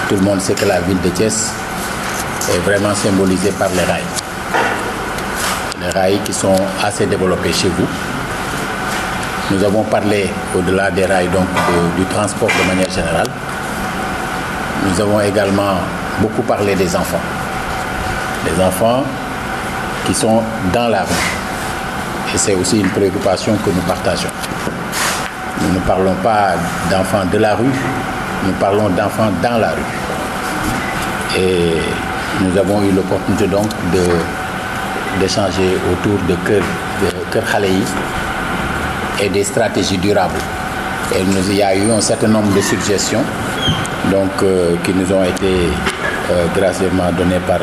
tout le monde sait que la ville de Thiès est vraiment symbolisée par les rails. Les rails qui sont assez développés chez vous. Nous avons parlé, au-delà des rails, donc du transport de manière générale. Nous avons également beaucoup parlé des enfants. Les enfants qui sont dans la rue. Et c'est aussi une préoccupation que nous partageons. Nous ne parlons pas d'enfants de la rue, nous parlons d'enfants dans la rue. Et nous avons eu l'opportunité donc d'échanger autour de Kër Xale Yi et des stratégies durables. Et il y a eu un certain nombre de suggestions donc, qui nous ont été gracieusement données par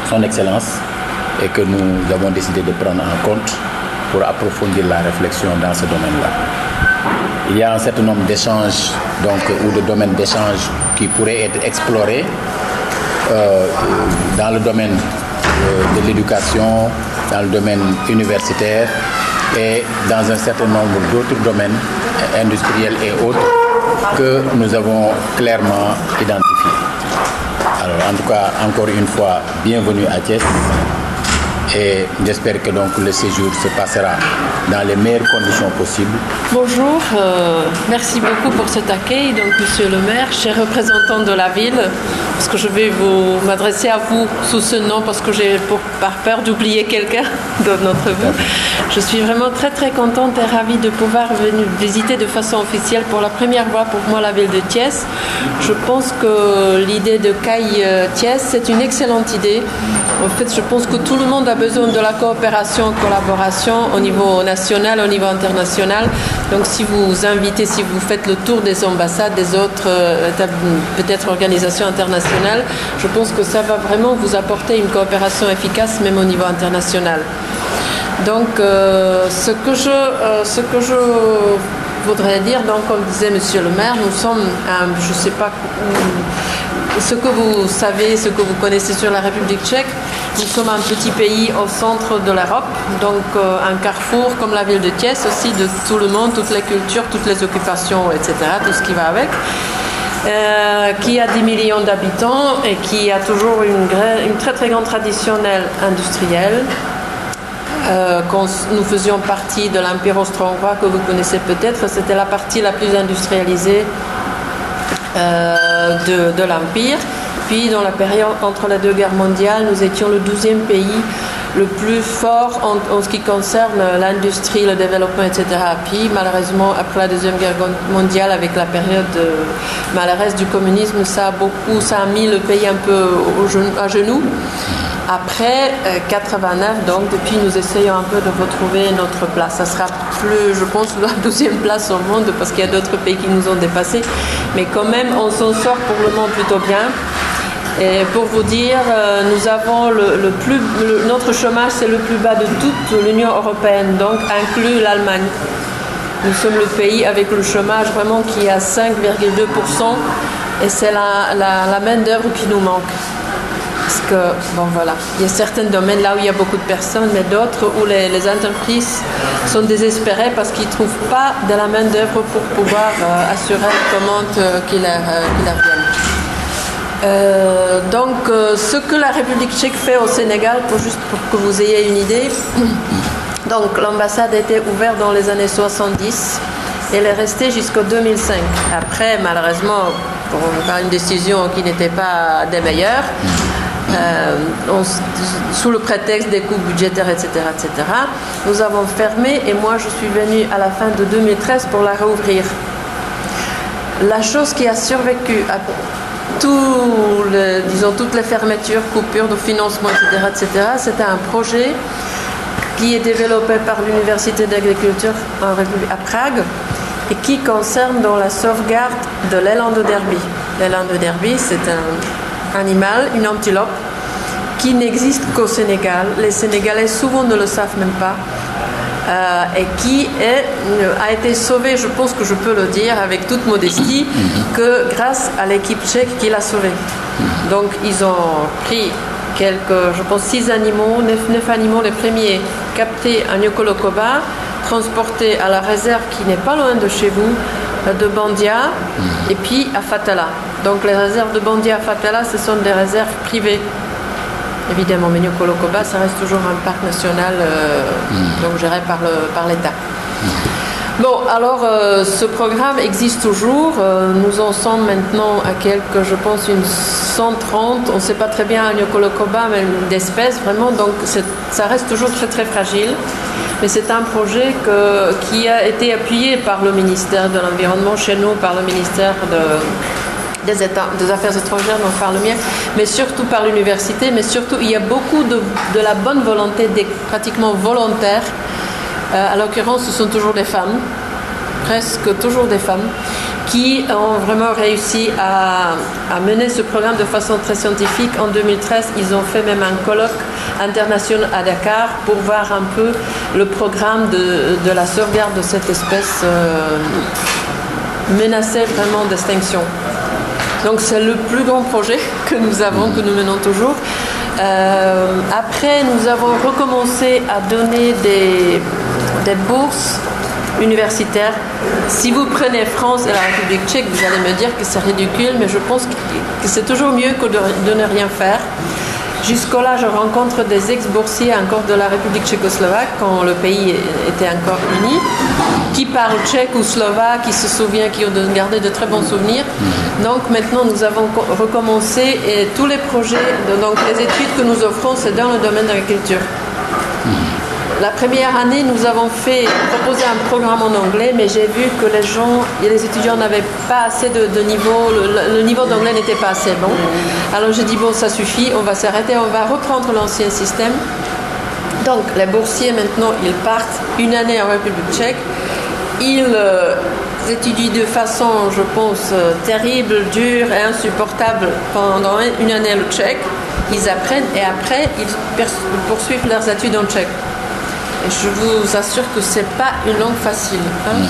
son Excellence et que nous avons décidé de prendre en compte pour approfondir la réflexion dans ce domaine-là. Il y a un certain nombre d'échanges donc, ou de domaines d'échange qui pourraient être explorés dans le domaine de l'éducation, dans le domaine universitaire et dans un certain nombre d'autres domaines industriels et autres que nous avons clairement identifiés. Alors en tout cas, encore une fois, bienvenue à Thiès et j'espère que donc le séjour se passera dans les meilleures conditions possibles. Bonjour, merci beaucoup pour cet accueil. Donc, Monsieur le maire, chers représentants de la ville, parce que je vais m'adresser à vous sous ce nom parce que j'ai par peur d'oublier quelqu'un d'entre vous. Je suis vraiment très très contente et ravie de pouvoir venir visiter de façon officielle pour la première fois pour moi la ville de Thiès. Je pense que l'idée de CAI Thiès, c'est une excellente idée. En fait, je pense que tout le monde a besoin de la coopération, collaboration au niveau national, au niveau international. Donc si vous invitez, si vous faites le tour des ambassades, des autres peut-être organisations internationales, je pense que ça va vraiment vous apporter une coopération efficace même au niveau international. Donc ce que je voudrais dire, donc comme disait Monsieur le maire, nous sommes, je ne sais pas ce que vous savez, ce que vous connaissez sur la République tchèque, nous sommes un petit pays au centre de l'Europe, donc un carrefour comme la ville de Thiès aussi de tout le monde, toutes les cultures, toutes les occupations, etc., tout ce qui va avec, qui a 10 millions d'habitants et qui a toujours une très très grande traditionnelle industrielle. Quand nous faisions partie de l'Empire austro-hongrois que vous connaissez peut-être, c'était la partie la plus industrialisée de l'Empire. Puis dans la période entre les deux guerres mondiales, nous étions le 12e pays le plus fort en ce qui concerne l'industrie, le développement, etc. Puis malheureusement, après la Deuxième Guerre mondiale, avec la période malheureuse du communisme, ça a mis le pays un peu à genoux. Après 89, donc depuis, nous essayons un peu de retrouver notre place. Ça sera plus, je pense, la 12e place au monde parce qu'il y a d'autres pays qui nous ont dépassés. Mais quand même, on s'en sort pour le moment plutôt bien. Et pour vous dire, nous avons notre chômage, c'est le plus bas de toute l'Union européenne, donc inclus l'Allemagne. Nous sommes le pays avec le chômage vraiment qui est à 5,2% et c'est la main-d'œuvre qui nous manque. Parce que, bon voilà, il y a certains domaines là où il y a beaucoup de personnes, mais d'autres où les entreprises sont désespérées parce qu'ils ne trouvent pas de la main-d'œuvre pour pouvoir assurer les commandes qui leur viennent. Donc, ce que la République tchèque fait au Sénégal, juste pour que vous ayez une idée, donc l'ambassade a été ouverte dans les années 70 et elle est restée jusqu'en 2005. Après, malheureusement, pour une décision qui n'était pas des meilleures, sous le prétexte des coûts budgétaires, etc., nous avons fermé et moi je suis venue à la fin de 2013 pour la réouvrir. La chose qui a survécu à toutes les fermetures, coupures de financement, etc., c'était un projet qui est développé par l'Université d'agriculture à Prague et qui concerne dans la sauvegarde de l'élan de Derby. L'élan de Derby, c'est un animal, une antilope, qui n'existe qu'au Sénégal. Les Sénégalais souvent ne le savent même pas. Et qui a été sauvé, je pense que je peux le dire avec toute modestie, que grâce à l'équipe tchèque qui l'a sauvé. Donc ils ont pris je pense 6 animaux, 9 animaux les premiers, captés à Nyokolokoba, transportés à la réserve qui n'est pas loin de chez vous, de Bandia, et puis à Fatala. Donc les réserves de Bandia Fatala, ce sont des réserves privées. Évidemment, Menyokolokoba, ça reste toujours un parc national donc géré par l'État. Bon, alors ce programme existe toujours. Nous en sommes maintenant à quelques, je pense, une 130. On ne sait pas très bien à Menyokolokoba, mais d'espèces vraiment. Donc ça reste toujours très très fragile. Mais c'est un projet qui a été appuyé par le ministère de l'Environnement chez nous, par le ministère des Affaires étrangères, donc par le mien, mais surtout par l'université. Mais surtout, il y a beaucoup de la bonne volonté des pratiquement volontaires. À l'occurrence, ce sont toujours des femmes, presque toujours des femmes, qui ont vraiment réussi à mener ce programme de façon très scientifique. En 2013, ils ont fait même un colloque international à Dakar pour voir un peu le programme de la sauvegarde de cette espèce menacée vraiment d'extinction. Donc c'est le plus grand projet que nous avons, que nous menons toujours. Après, nous avons recommencé à donner des bourses universitaires. Si vous prenez France et la République tchèque, vous allez me dire que c'est ridicule, mais je pense que c'est toujours mieux que de ne rien faire. Jusqu'à-là, je rencontre des ex-boursiers encore de la République tchécoslovaque, quand le pays était encore uni, qui parlent tchèque ou slovaque, qui se souviennent, qui ont gardé de très bons souvenirs. Donc maintenant, nous avons recommencé et tous les projets, donc les études que nous offrons, c'est dans le domaine de l'agriculture. La première année, nous avons proposé un programme en anglais, mais j'ai vu que les étudiants n'avaient pas assez de niveau, le niveau d'anglais n'était pas assez bon. Alors j'ai dit, bon, ça suffit, on va s'arrêter, on va reprendre l'ancien système. Donc les boursiers, maintenant, ils partent une année en République tchèque. Ils étudient de façon, je pense, terrible, dure et insupportable pendant une année le tchèque. Ils apprennent et après, ils poursuivent leurs études en tchèque. Et je vous assure que ce n'est pas une langue facile. Hein.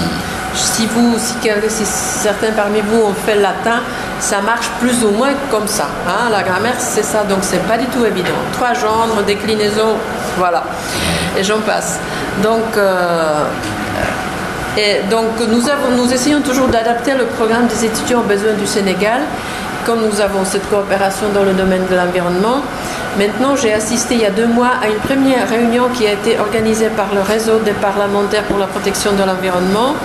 Si certains parmi vous ont fait le latin, ça marche plus ou moins comme ça. Hein. La grammaire, c'est ça, donc ce n'est pas du tout évident. 3 genres, déclinaisons, voilà. Et j'en passe. Donc nous essayons toujours d'adapter le programme des étudiants aux besoins du Sénégal. Comme nous avons cette coopération dans le domaine de l'environnement, maintenant j'ai assisté il y a 2 mois à une première réunion qui a été organisée par le réseau des parlementaires pour la protection de l'environnement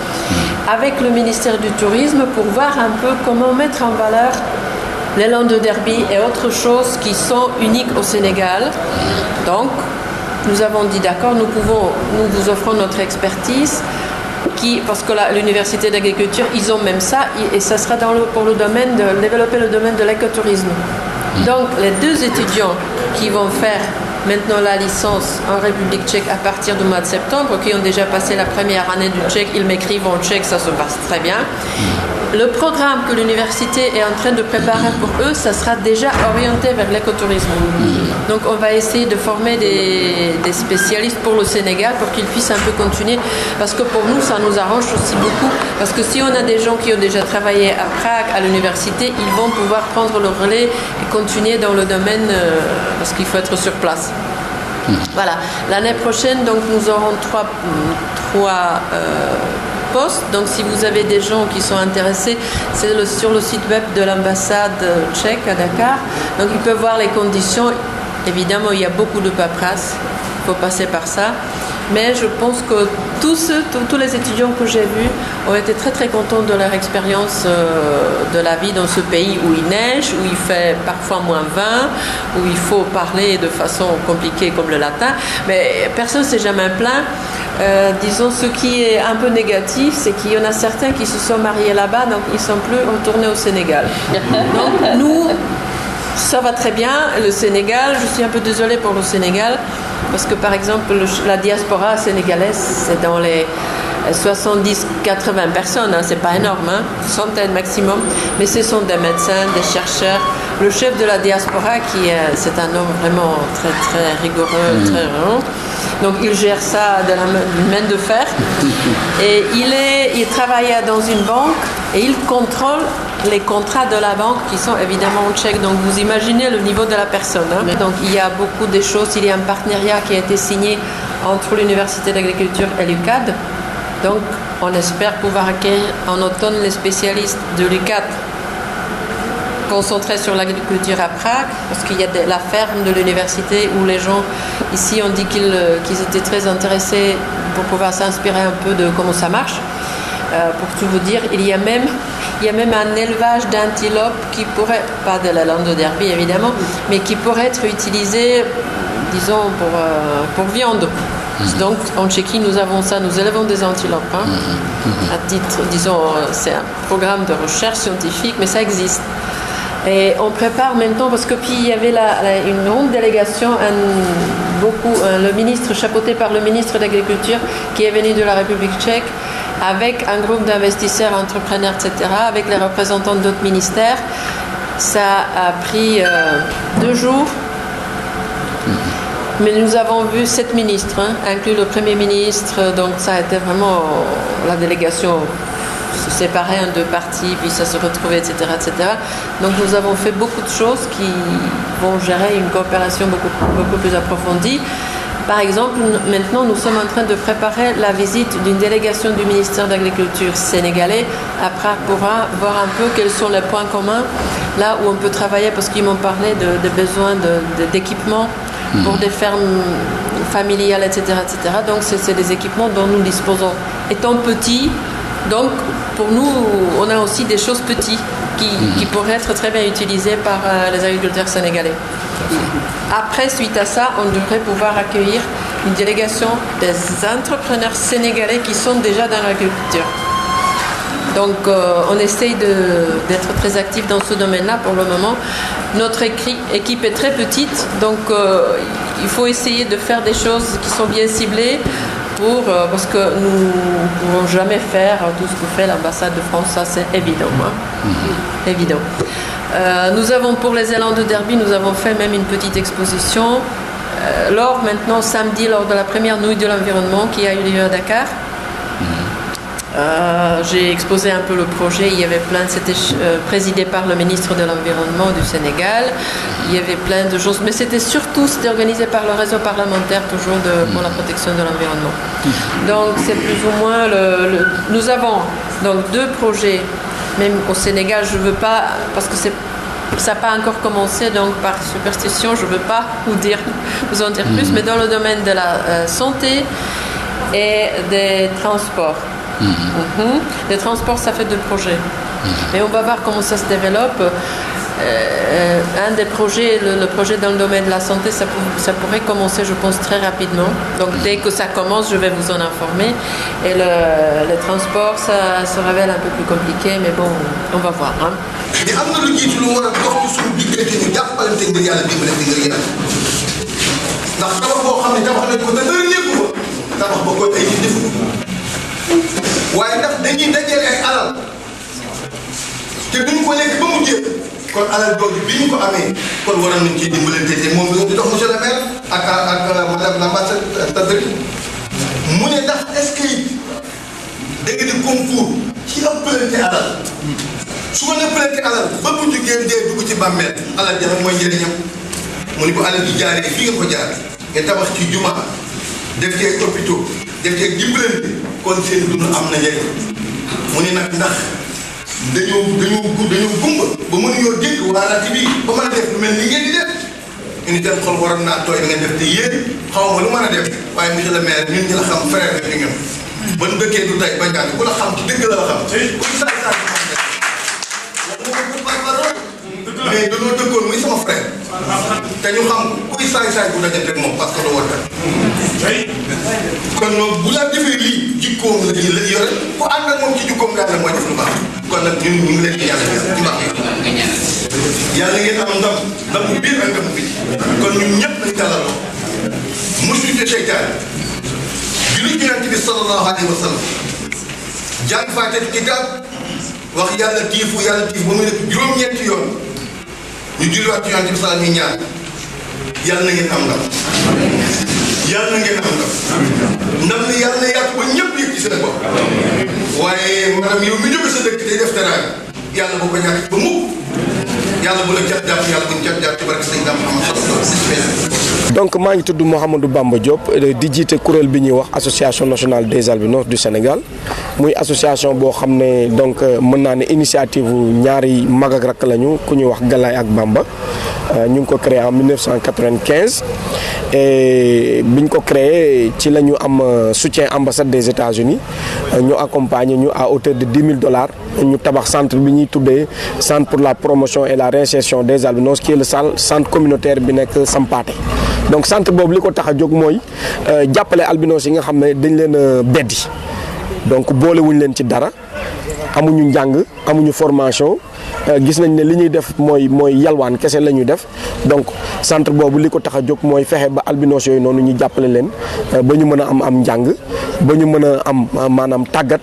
avec le ministère du Tourisme pour voir un peu comment mettre en valeur les landes de derby et autres choses qui sont uniques au Sénégal. Donc nous avons dit d'accord, nous vous offrons notre expertise. Parce que l'université d'agriculture, ils ont même ça, et ça sera pour le domaine de développer le domaine de l'écotourisme. Donc, les 2 étudiants qui vont faire maintenant la licence en République tchèque à partir du mois de septembre, qui ont déjà passé la première année du tchèque, ils m'écrivent en tchèque, ça se passe très bien. Le programme que l'université est en train de préparer pour eux, ça sera déjà orienté vers l'écotourisme. Donc on va essayer de former des spécialistes pour le Sénégal pour qu'ils puissent un peu continuer. Parce que pour nous, ça nous arrange aussi beaucoup. Parce que si on a des gens qui ont déjà travaillé à Prague, à l'université, ils vont pouvoir prendre le relais et continuer dans le domaine parce qu'il faut être sur place. Voilà. L'année prochaine, donc, nous aurons 3 postes. Donc si vous avez des gens qui sont intéressés, c'est sur le site web de l'ambassade tchèque à Dakar. Donc ils peuvent voir les conditions. Évidemment, il y a beaucoup de paperasse. Il faut passer par ça. Mais je pense que tous les étudiants que j'ai vus ont été très très contents de leur expérience de la vie dans ce pays où il neige, où il fait parfois moins 20, où il faut parler de façon compliquée comme le latin. Mais personne ne s'est jamais plaint. Disons, ce qui est un peu négatif, c'est qu'il y en a certains qui se sont mariés là-bas, donc ils ne sont plus retournés au Sénégal. Donc nous, ça va très bien. Le Sénégal, je suis un peu désolée pour le Sénégal, parce que par exemple, la diaspora sénégalaise, c'est dans les 70-80 personnes, hein, c'est pas énorme, hein, centaines maximum, mais ce sont des médecins, des chercheurs. Le chef de la diaspora, c'est un homme vraiment très très rigoureux, très rond. Donc il gère ça de la main de fer. Et il travaille dans une banque et il contrôle les contrats de la banque qui sont évidemment en tchèque. Donc vous imaginez le niveau de la personne. Hein. Donc il y a beaucoup de choses. Il y a un partenariat qui a été signé entre l'Université d'agriculture et l'UCAD. Donc on espère pouvoir accueillir en automne les spécialistes de l'UCAD concentré sur l'agriculture à Prague, parce qu'il y a la ferme de l'université où les gens ici ont dit qu'ils étaient très intéressés pour pouvoir s'inspirer un peu de comment ça marche. Pour tout vous dire, il y a même un élevage d'antilopes qui pourrait, pas de la lande de Derby évidemment, mais qui pourrait être utilisé, disons, pour viande. Donc en Tchéquie, nous avons ça, nous élevons des antilopes. À titre, disons, c'est un programme de recherche scientifique, mais ça existe. Et on prépare maintenant, parce que puis il y avait une grande délégation, le ministre, chapeauté par le ministre de l'Agriculture, qui est venu de la République tchèque, avec un groupe d'investisseurs, entrepreneurs, etc., avec les représentants d'autres ministères. Ça a pris 2 jours. Mais nous avons vu 7 ministres, inclus le Premier ministre, donc ça a été vraiment la délégation se séparait en 2 parties, puis ça se retrouvait, etc., etc. Donc nous avons fait beaucoup de choses qui vont gérer une coopération beaucoup plus approfondie. Par exemple, maintenant nous sommes en train de préparer la visite d'une délégation du ministère de l'Agriculture sénégalais à Prague pour voir un peu quels sont les points communs, là où on peut travailler, parce qu'ils m'ont parlé de besoins d'équipements pour des fermes familiales, etc., etc. Donc c'est des équipements dont nous disposons. Étant petits, donc pour nous, on a aussi des choses petites qui pourraient être très bien utilisées par les agriculteurs sénégalais. Après, suite à ça, on devrait pouvoir accueillir une délégation des entrepreneurs sénégalais qui sont déjà dans l'agriculture. Donc on essaye d'être très actif dans ce domaine-là pour le moment. Notre équipe est très petite, donc il faut essayer de faire des choses qui sont bien ciblées parce que nous ne pouvons jamais faire tout ce que fait l'ambassade de France, ça c'est évident. Évident. Nous avons pour les élans de Derby, nous avons fait même une petite exposition. Maintenant, samedi, lors de la première nuit de l'environnement qui a eu lieu à Dakar. J'ai exposé un peu le projet, il y avait c'était présidé par le ministre de l'Environnement du Sénégal, il y avait plein de choses, mais c'était organisé par le réseau parlementaire toujours pour la protection de l'environnement. Donc c'est plus ou moins nous avons donc 2 projets, même au Sénégal, je ne veux pas, parce que ça n'a pas encore commencé, donc par superstition, je ne veux pas vous en dire plus, mais dans le domaine de la santé et des transports. Les transports, ça fait 2 projets. Mais on va voir comment ça se développe. Un des projets, le projet dans le domaine de la santé, ça pourrait commencer, je pense, très rapidement. Donc dès que ça commence, je vais vous en informer. Et le transport, ça se révèle un peu plus compliqué, mais bon, on va voir. waaye ndax dañuy dajale ay alal te duñ ko lekk ba mu jeex kon alal jooju bi ñu ko amee kon waroon nañ ciy dimbalante te moom la di dox monsieur le maire ak madame l'ambassadrice mu ne ndax est-ce que da nga di concours ci ëppalante alal su ma ëppalante alal ba bu jugee dee dugg ci bàmmeel alal ja mooy njëriñam mu ni ko alal ji jaaree fii nga ko jaar nga tabax ci juma def ci ay hôpitaux def ci dimbalante kon seen dund am na njëriñ mu ni nag ndax dañoo gumba ba mënuñoo dégg waaraati bi ba mën a def lu mel ni ngeen di def ñu ni seen xol waroon naa tooy da ngeen def te yéen xaw ma lu mën a def waaye monsieur le maire ñun ñi la xam frère rek ñu ñun ban dëkkee du tay ba ñaan ku la xam ci dëgg la xam ku saay saay mais dañoo dëkkoon muy sama frère te ñu xam kuy saay-saay bu dajante ak moom parce que doo woote kon noonu bu la defee lii jikkoom la yore ku ànd ak moom ci jikkoom yàlla mooy def lu baax kon nag ñun ñu ngi leen di ñaanal ci baax yi yàlla ngeen am ndam bu biir ak ndam bu biti kon ñun ñëpp nañ tàllaloo mosuñu te seytaan julli ci Yonent bi sallallahu alayhi wa sallam jàng Faatiha kitaab wax yàlla tiif ba muy nekk juróom-ñeenti yoon ñu julliwaat ci Yonent bi sallallahu alayhi wa sallam ñaan yàlla na ngeen am ndam yàlla na ngeen am ndam li yàlla na yaatu ba ñëpp yëg ci seen bopp waaye madame yow mi jóge sa dëkk day def teraanga yàlla boo ko ñàkk ba mukk yàlla bu la cat jàpp yàlla bu ñu cat jàpp ci barke Seydina Muhammad l'éradication de cette peste. Donc maa ngi tudd Mouhamadou Bamba Diop di jiite kuréel bi ñuy wax association nationale des albinos du Sénégal muy association boo xam ne donc mën naa ne initiative ñaari mag ak rakk lañu ku ñuy wax Galaye ak Bamba ñu ngi ko créé en 1995 et biñ ko créé ci la ñu am soutien ambassade des États-Unis ñu accompagner ñu à hauteur de $10,000 ñu tabax centre bi ñuy tuddee centre pour la promotion et la réinsertion des albinos qui est le centre communautaire bi nekk Sampaate. Donc centre boobu li ko tax a jóg mooy jàppale albinos yi nga xam ne dañ leen a beddi donc boolewuñ leen ci dara amuñu njàng amuñu formation gis nañ ne li ñuy def mooy yalwaan kese la ñuy def donc centre boobu li ko tax a jóg mooy fexe ba albinos yooyu noonu ñu jàppale leen ba ñu mën a am njàng ba ñu mën a am maanaam tàggat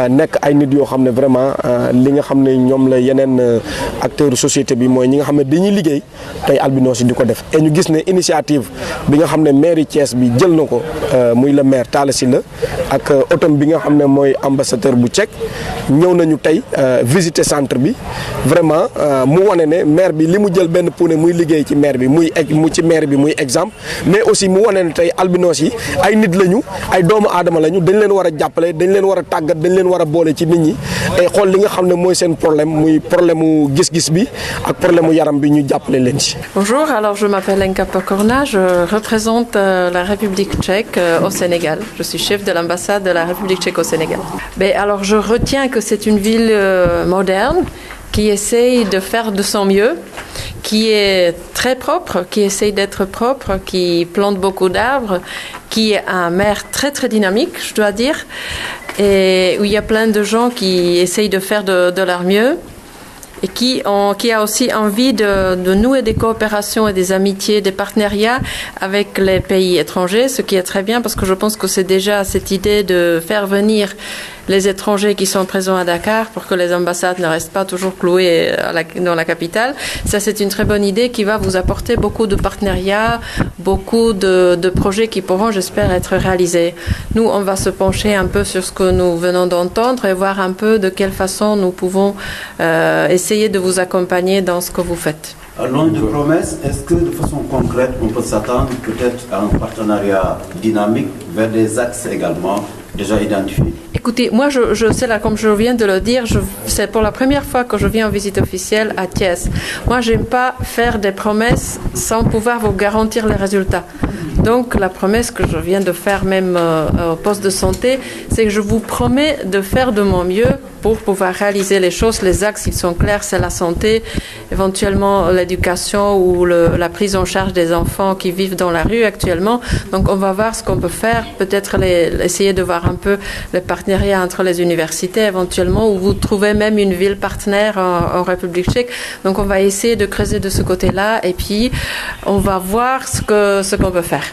nekk ay nit yoo xam ne vraiment li nga xam ne ñoom la yeneen acteurs société bi mooy ñi nga xam ne dañuy liggéey tey albinos yi di ko def et ñu gis ne initiative bi nga xam ne mairie Thiès bi jël na ko muy le maire Talla Sylla ak otom bi nga xam ne mooy ambassadeur bu Tchèque ñëw nañu tey visiter centre bi vraiment mu wane ne maire bi li mu jël benn puune muy liggéey ci maire bi muy ci maire bi muy exemple mais aussi mu wane ne tey albinos yi ay nit lañu ay doomu aadama lañu dañ leen war a jàppale dañ leen war a tàggat dañ leen war a boole ci nit ñi et xool li nga xam ne mooy seen problème muy problème mu gis-gis bi ak problème mu yaram bi ñu jàppale leen ci. Bonjour, alors je m'appelle Lenka Pokorna, je représente la République tchèque au Sénégal. Je suis chef de l'ambassade de la République tchèque au Sénégal. Mais alors je retiens que c'est une ville moderne qui essaye de faire de son mieux, qui est très propre, qui essaye d'être propre, qui plante beaucoup d'arbres, qui a un maire très très dynamique, je dois dire, et où il y a plein de gens qui essayent de faire de leur mieux et qui a aussi envie de nouer des coopérations et des amitiés, des partenariats avec les pays étrangers, ce qui est très bien parce que je pense que c'est déjà cette idée de faire venir les étrangers qui sont présents à Dakar pour que les ambassades ne restent pas toujours clouées dans la capitale. Ça, c'est une très bonne idée qui va vous apporter beaucoup de partenariats, beaucoup de projets qui pourront, j'espère, être réalisés. Nous, on va se pencher un peu sur ce que nous venons d'entendre et voir un peu de quelle façon nous pouvons essayer de vous accompagner dans ce que vous faites. Loin de promesses, est-ce que de façon concrète, on peut s'attendre peut-être à un partenariat dynamique vers des axes également déjà identifiés? Écoutez, moi je sais là, comme je viens de le dire, c'est pour la première fois que je viens en visite officielle à Thiès. Moi, j'aime pas faire des promesses sans pouvoir vous garantir les résultats. Donc la promesse que je viens de faire même au poste de santé, c'est que je vous promets de faire de mon mieux pour pouvoir réaliser les choses. Les axes, ils sont clairs, c'est la santé, éventuellement l'éducation ou la prise en charge des enfants qui vivent dans la rue actuellement. Donc on va voir ce qu'on peut faire, peut-être essayer de voir un peu les partenariats entre les universités éventuellement, où vous trouvez même une ville partenaire en République tchèque. Donc on va essayer de creuser de ce côté-là et puis on va voir ce qu'on peut faire.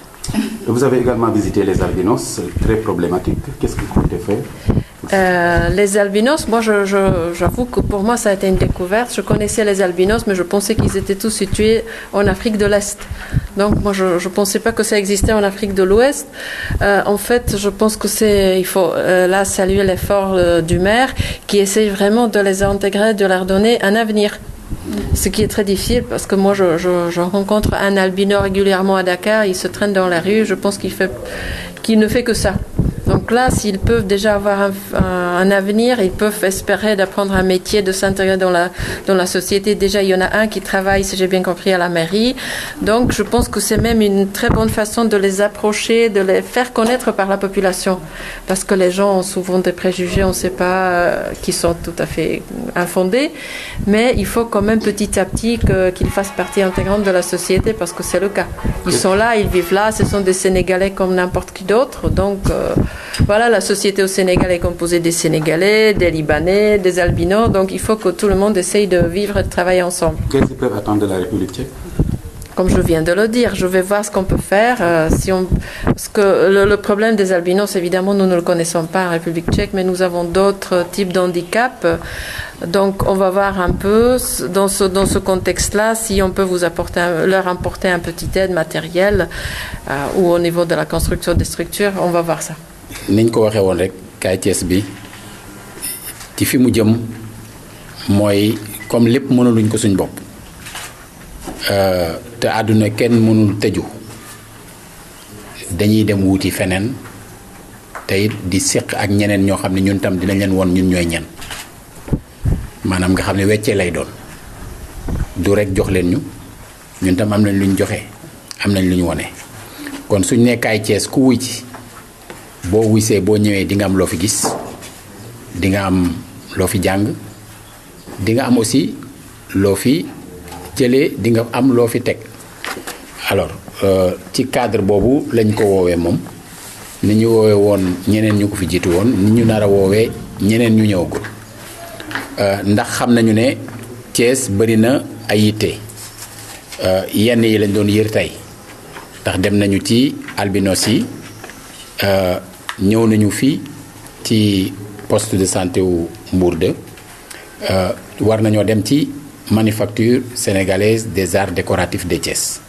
Vous avez également visité les albinos, très problématique. Qu'est-ce que vous comptez faire? Les albinos, moi j'avoue que pour moi ça a été une découverte. Je connaissais les albinos, mais je pensais qu'ils étaient tous situés en Afrique de l'Est. Donc moi je ne pensais pas que ça existait en Afrique de l'Ouest. En fait, je pense que il faut là saluer l'effort du maire qui essaye vraiment de les intégrer, de leur donner un avenir. Ce qui est très difficile parce que moi je rencontre un albino régulièrement à Dakar, il se traîne dans la rue, je pense qu'il ne fait que ça. Donc là, s'ils peuvent déjà avoir un avenir, ils peuvent espérer d'apprendre un métier, de s'intégrer dans la société. Déjà, il y en a un qui travaille, si j'ai bien compris, à la mairie. Donc, je pense que c'est même une très bonne façon de les approcher, de les faire connaître par la population. Parce que les gens ont souvent des préjugés, on ne sait pas, qui sont tout à fait infondés. Mais il faut quand même petit à petit qu'ils fassent partie intégrante de la société parce que c'est le cas. Ils sont là, ils vivent là, ce sont des Sénégalais comme n'importe qui d'autre. Donc, voilà, la société au Sénégal est composée des Sénégalais, des Libanais, des albinos. Donc, il faut que tout le monde essaye de vivre et de travailler ensemble. Qu'est-ce qu'ils peuvent attendre de la République tchèque? Comme je viens de le dire, je vais voir ce qu'on peut faire. Parce que le problème des albinos, évidemment, nous ne le connaissons pas en République tchèque, mais nous avons d'autres types d'handicaps. Donc, on va voir un peu dans ce contexte-là si on peut leur apporter un petit aide matérielle ou au niveau de la construction des structures. On va voir ça. niñ ko waxee woon rek kaay Thiès bi ci fi mu jëm mooy comme lépp mënaluñ ko suñ bopp te àdduna kenn mënul tëju dañuy dem wuti feneen te it di séq ak ñeneen ñoo xam ne ñun tam dinañ leen won ñun ñooy ñan maanaam nga xam ne weccee lay doon du rek jox leen ñu ñun tam am nañ lu ñu joxe am nañ lu ñu wone kon suñ nekkaay Thiès ku wuy ci boo wuysee boo ñëwee di nga am loo fi gis di nga am loo fi jàng di nga am aussi loo fi jëlee di nga am loo fi teg alors ci cadre boobu lañ ko woowee moom ni ñu woowee woon ñeneen ñu ko fi jiitu woon ni ñu nar a woowee ñeneen ñu ñëwagul ndax xam nañu ne Thiès bëri na ay yitte yenn yi lañ doon yër tey ndax dem nañu ci albinos yi ñëw nañu fi ci poste de santé wu Mbour 2 war nañoo dem ci manufacture sénégalaise des arts décoratifs de Thiès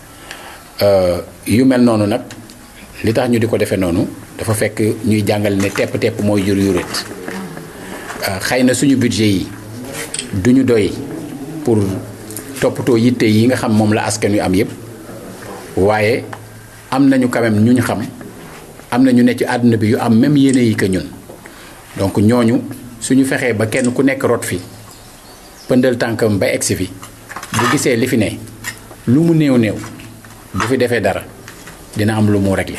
yu mel noonu nag li tax ñu di ko defee noonu dafa fekk ñuy jàngale ne tepp-tepp mooy jur yuret xëy na suñu budget yi duñu doy pour toppatoo yitte yi nga xam moom la askan wi am yépp waaye am nañu quand même ñu xam am na ñu ne ci àdduna bi yu am même yéene yi que ñun donc ñooñu suñu fexee ba kenn ku nekk rot fi pëndal tànkam ba egsi fi bu gisee li fi ne lu mu néew néew bu fi defee dara dina am lu mu réglé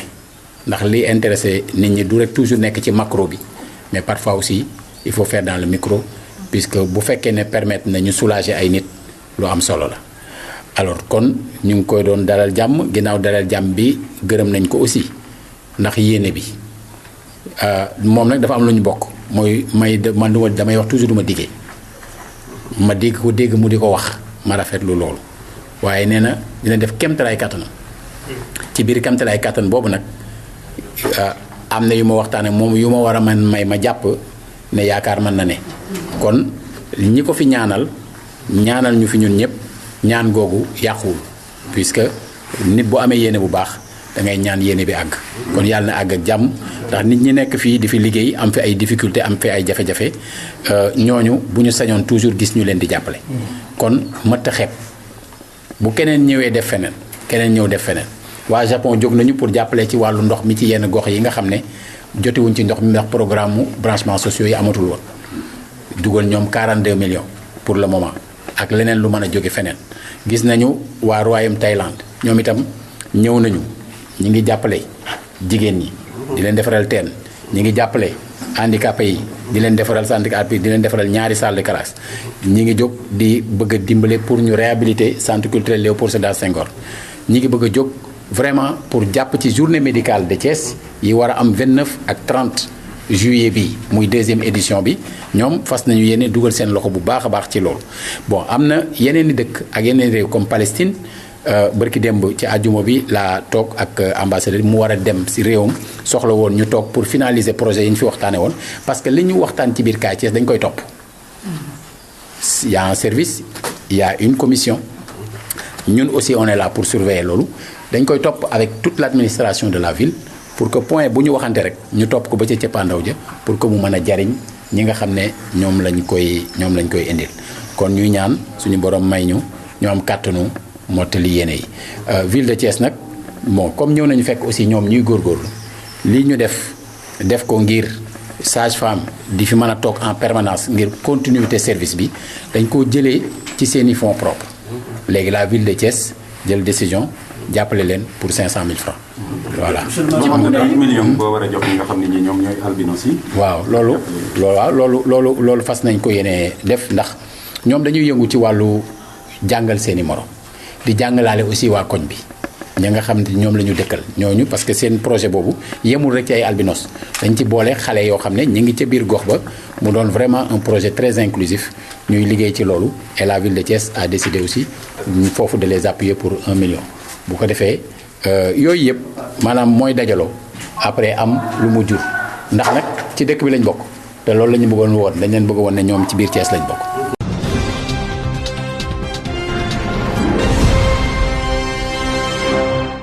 ndax li intéressé nit ñi du rek toujours nekk ci macro bi mais parfois aussi il faut faire dans le micro puisque bu fekkee ne permettre na ñu soulager ay nit lu am solo la alors kon ñu ngi koy doon dalal jàmm ginnaaw dalal jàmm bi gërëm nañ ko aussi ndax yéene bi moom nag dafa am lu ñu bokk mooy man damay wax toujours du ma diggee ma dégg ko dégg mu di ko wax ma rafetlu loolu waaye nee na dina def kemtalaay kàttanam ci biir kemtalaay kàttan boobu nag am na yu ma waxtaan ak moom yu ma war a may ma jàpp ne yaakaar mën na ne kon ñi ko fi ñaanal ñu fi ñun ñëpp ñaan googu yàquwul puisque nit bu amee yéene bu baax da ngay ñaan yéene bi àgg kon yàlla na àgg ak jàmm ndax nit ñi nekk fii di fi liggéey am fi ay difficulté am fi ay jafe-jafe ñooñu bu ñu sañoon toujours gis ñu leen di jàppale kon mëtt xeeb bu keneen ñëwee def feneen keneen ñëw def feneen waa Japon jóg nañu pour jàppale ci wàllu ndox mi ci yenn gox yi nga xam ne jotewuñ ci ndox mi ndax programme mu branchement sociaux yi amatul woon dugal ñoom 42 millions pour le moment ak leneen lu mën a jóge feneen gis nañu waa Royaume Thaïlande ñoom itam ñëw nañu ñi ngi jàppale jigéen ñi di leen defaral teen ñi ngi jàppale handicapé yi di leen defaral handicapé yi di leen defaral ñaari salle de classe ñi ngi jóg di bëgg a dimbale pour ñu réhabiliter centre culturel Léopold Sédar Senghor ñi ngi bëgg a jóg vraiment pour jàpp ci journée médicale de Thiès yi war a am 29 ak 30 juillet bi muy 2e édition bi ñoom fas nañu yéene dugal seen loxo bu baax a baax ci loolu bon am na yeneen i dëkk ak yeneen réew comme Palestine bërki démb ci àjjuma bi la toog ak ambassadeur mu war a dem si réewam soxla woon ñu toog pour finaliser projet yi ñu fi waxtaane woon parce que li ñu waxtaan ci biir kaay Thiès dañ koy topp il y a un service il y a une commission ñun aussi on est là pour surveiller loolu dañ koy topp avec toute l'administration de la ville pour que point bu ñu waxante rek ñu topp ko ba ca cappaandaw ja pour que mu mën a jariñ ñi nga xam ne ñoom lañ koy indil kon ñuy ñaan suñu borom may ñu am kàttanu mottali yéene yi ville de Thiès nag bon comme ñëw nañu fekk aussi ñoom ñuy góorgóorlu lii ñu def ko ngir sage-femme di fi mën a toog en permanence ngir continuité service bi dañ ko jëlee ci seeni fonds propres léegi la ville de Thiès jël décision jàppale leen pour 500 000 francs voilà. ci million boo war a jox ñi nga xam ne ñi ñoom ñooy albinos yi. waaw loolu fas nañ ko yéene def ndax ñoom dañuy yëngu ci wàllu jàngal seeni morom di jàngalaale aussi waa koñ bi ñi nga xam ne ñoom la ñu dëkkal ñooñu parce que seen projet boobu yemul rek ci ay albinos dañ ci boole xale yoo xam ne ñu ngi ca biir gox ba mu doon vraiment un projet très inclusif ñuy liggéey ci loolu et la ville de Thiès a décidé aussi foofu de les appuyer pour 1 million bu ko defee yooyu yëpp maanaam mooy dajaloo après am lu mu jur ndax nag ci dëkk bi lañ bokk te loolu la ñu bëggoon woon dañ leen bëgg woon ne ñoom ci biir Thiès lañ bokk